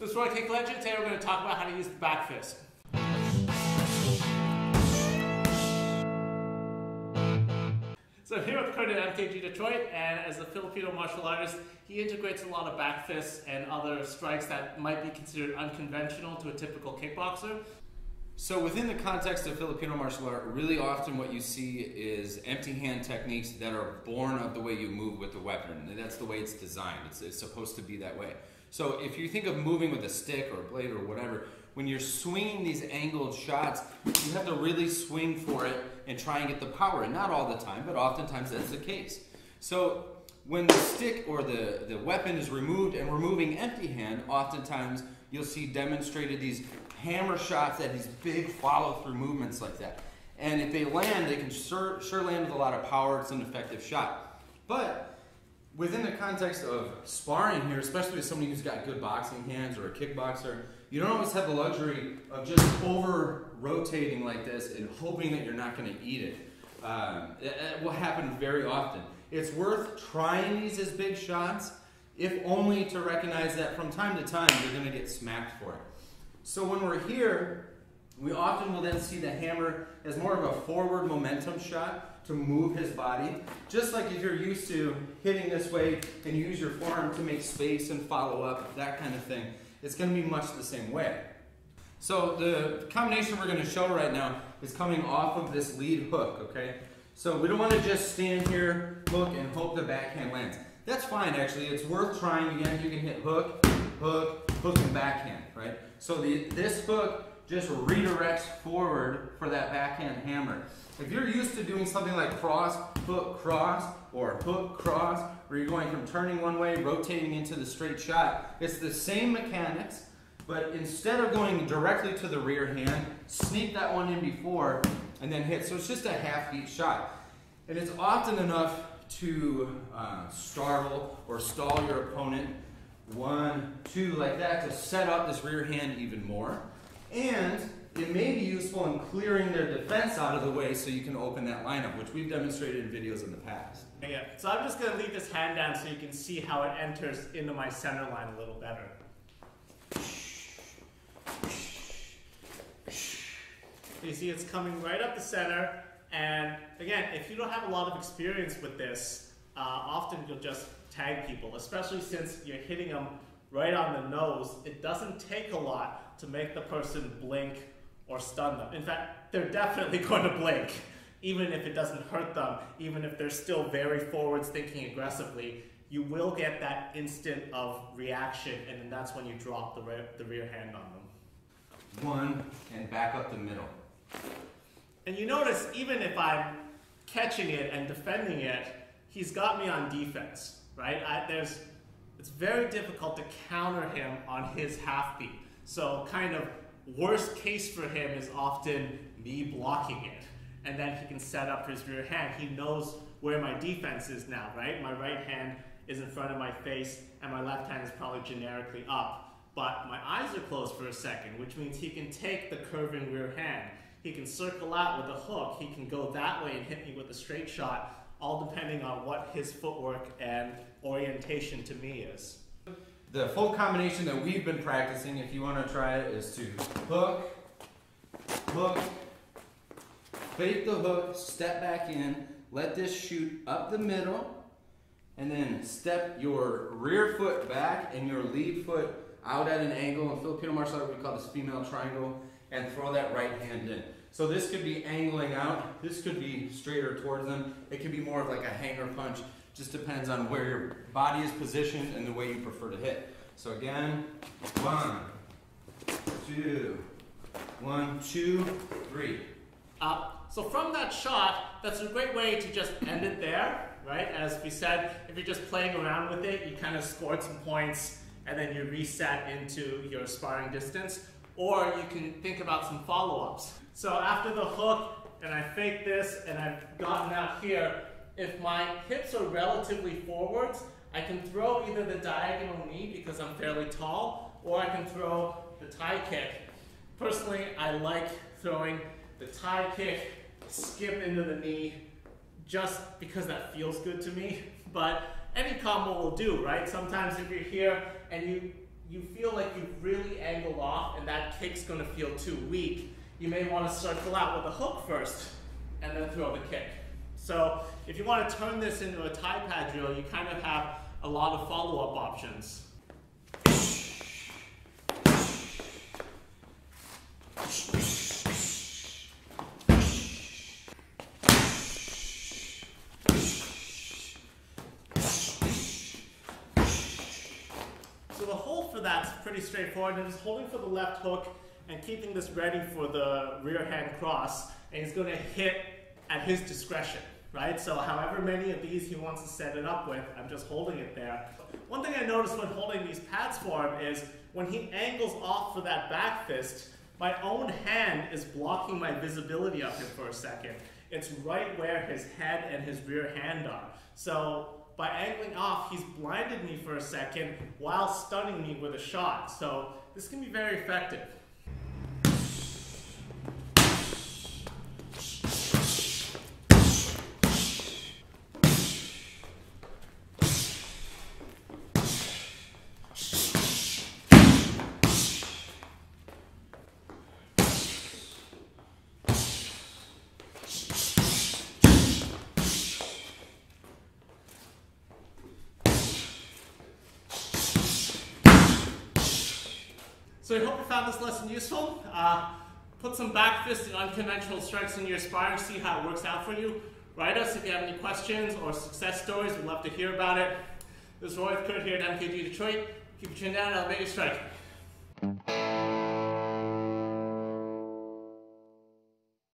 This is Roy Kick Legend. Today we're going to talk about how to use the back fist. So I'm here with Kurt at MKG Detroit, and as a Filipino martial artist, he integrates a lot of back fists and other strikes that might be considered unconventional to a typical kickboxer. So within the context of Filipino martial art, really often what you see is empty hand techniques that are born of the way you move with the weapon. And that's the way it's designed. It's supposed to be that way. So if you think of moving with a stick or a blade or whatever, when you're swinging these angled shots, you have to really swing for it and try and get the power. And not all the time, but oftentimes that's the case. So when the stick or the weapon is removed and we're moving empty hand, oftentimes you'll see demonstrated these hammer shots, that these big follow-through movements like that. And if they land, they can sure land with a lot of power. It's an effective shot. But within the context of sparring here, especially with somebody who's got good boxing hands or a kickboxer, you don't always have the luxury of just over-rotating like this and hoping that you're not going to eat it. It will happen very often. It's worth trying these as big shots, if only to recognize that from time to time you're going to get smacked for it. So when we're here, we often will then see the hammer as more of a forward momentum shot to move his body. Just like if you're used to hitting this way and you use your forearm to make space and follow up, that kind of thing, it's going to be much the same way. So the combination we're going to show right now is coming off of this lead hook, okay? So we don't want to just stand here, hook, and hope the backhand lands. That's fine, actually. It's worth trying. Again, you can hit hook, hook, hook, and backhand, right? So this hook just redirects forward for that backhand hammer. If you're used to doing something like cross, hook, cross, or hook, cross, where you're going from turning one way, rotating into the straight shot, it's the same mechanics, but instead of going directly to the rear hand, sneak that one in before and then hit. So it's just a half-beat shot. And it's often enough to startle or stall your opponent, 1, 2, like that, to set up this rear hand even more. And it may be useful in clearing their defense out of the way so you can open that lineup, which we've demonstrated in videos in the past. Yeah, so I'm just going to leave this hand down so you can see how it enters into my center line a little better. You see it's coming right up the center, and again, if you don't have a lot of experience with this, often you'll just tag people, especially since you're hitting them right on the nose. It doesn't take a lot to make the person blink or stun them. In fact, they're definitely going to blink, even if it doesn't hurt them, even if they're still very forwards thinking aggressively. You will get that instant of reaction, and then that's when you drop the rear hand on them. 1, and back up the middle. And you notice, even if I'm catching it and defending it, he's got me on defense, right? It's very difficult to counter him on his half beat. So kind of worst case for him is often me blocking it. And then he can set up his rear hand. He knows where my defense is now, right? My right hand is in front of my face and my left hand is probably generically up. But my eyes are closed for a second, which means he can take the curving rear hand. He can circle out with a hook. He can go that way and hit me with a straight shot, all depending on what his footwork and orientation to me is. The full combination that we've been practicing, if you want to try it, is to hook, hook, fake the hook, step back in, let this shoot up the middle, and then step your rear foot back and your lead foot out at an angle. In Filipino martial art, we call this female triangle, and throw that right hand in. So this could be angling out, this could be straighter towards them, it could be more of like a hanger punch, just depends on where your body is positioned and the way you prefer to hit. So again, 1, 2, 1, 2, 3. So from that shot, that's a great way to just end it there, right? As we said, if you're just playing around with it, you kind of scored some points and then you reset into your sparring distance. Or you can think about some follow-ups. So after the hook, and I fake this, and I've gotten out here, if my hips are relatively forwards, I can throw either the diagonal knee because I'm fairly tall, or I can throw the tie kick. Personally, I like throwing the tie kick, skip into the knee, just because that feels good to me. But any combo will do, right? Sometimes if you're here and you feel like you've really angled off and that kick's going to feel too weak, you may want to circle out with a hook first and then throw the kick. So if you want to turn this into a Thai pad drill, you kind of have a lot of follow-up options. So the hold for that's pretty straightforward. You're just holding for the left hook and keeping this ready for the rear hand cross, and he's going to hit at his discretion, right? So however many of these he wants to set it up with, I'm just holding it there. One thing I noticed when holding these pads for him is when he angles off for that back fist, my own hand is blocking my visibility of him for a second. It's right where his head and his rear hand are. So by angling off, he's blinded me for a second while stunning me with a shot. So this can be very effective. So I hope you found this lesson useful. Put some back fist and unconventional strikes in your sparring, see how it works out for you. Write us if you have any questions or success stories. We'd love to hear about it. This is Roy with Kurt here at MKG Detroit. Keep your chin down and elevate your strike.